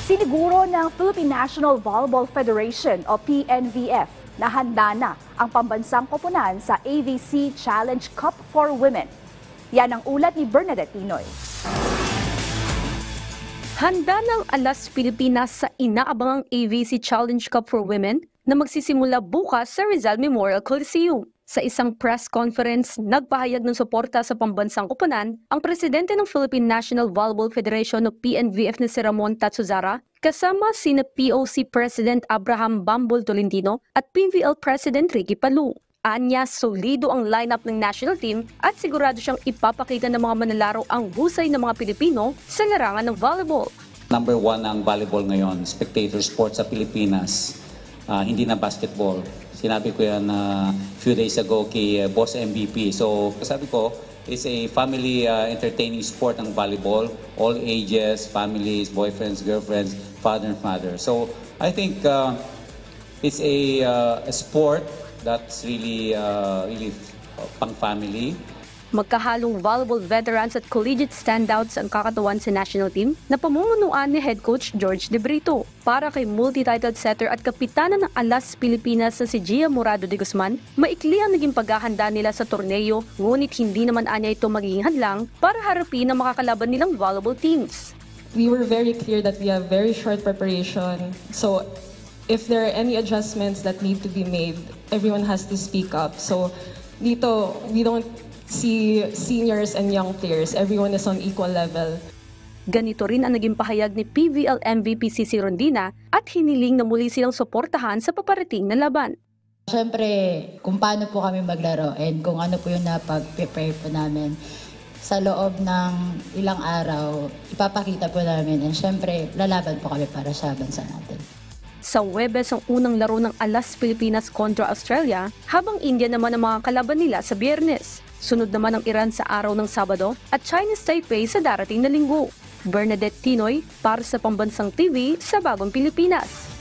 Siniguro ng Philippine National Volleyball Federation o PNVF na handa na ang pambansang koponan sa AVC Challenge Cup for Women. Yan ang ulat ni Bernadette Tinoy. Handa ng Alas Pilipinas sa inaabangang AVC Challenge Cup for Women na magsisimula bukas sa Rizal Memorial Coliseum. Sa isang press conference, nagpahayag ng suporta sa pambansang koponan ang presidente ng Philippine National Volleyball Federation o PNVF na si Ramon Tatsuzara, kasama sina POC President Abraham Bambol Tolentino at PVL President Ricky Palou. Anya, solido ang lineup ng national team at sigurado siyang ipapakita ng mga manlalaro ang husay ng mga Pilipino sa larangan ng volleyball. Number 1 ang volleyball ngayon, spectator sport sa Pilipinas, hindi na basketball. Sinabi ko yan few days ago kay Boss MVP. So sabi ko, it's a family entertaining sport ang volleyball. All ages, families, boyfriends, girlfriends, father and mother. So I think it's a sport that's really pang-family. Magkahalong volleyball veterans at collegiate standouts ang kakatawan sa national team na pamumunuan ni head coach George De Brito. Para kay multi-titled setter at kapitana ng Alas Pilipinas na si Gia Morado de Guzman, maikli ang naging paghahanda nila sa torneo, ngunit hindi naman anya ito magiging hadlang para harapin ang makakalaban nilang volleyball teams. We were very clear that we have very short preparation. So if there are any adjustments that need to be made, everyone has to speak up. So dito, we don't see seniors and young players. Everyone is on equal level. Ganito rin ang naging pahayag ni PVL MVP Sisi Rondina at hiniling na muli silang suportahan sa paparating na laban. Siyempre, kung paano po kami maglaro and kung ano po yung napag-prepare po namin sa loob ng ilang araw, ipapakita po namin and siyempre, lalaban po kami para sa bansa natin. Sa Huwebes ang unang laro ng Alas Pilipinas kontra Australia, habang India naman ang mga kalaban nila sa Biyernes. Sunod naman ang Iran sa araw ng Sabado at Chinese Taipei sa darating na Linggo. Bernadette Tinoy para sa Pambansang TV sa Bagong Pilipinas.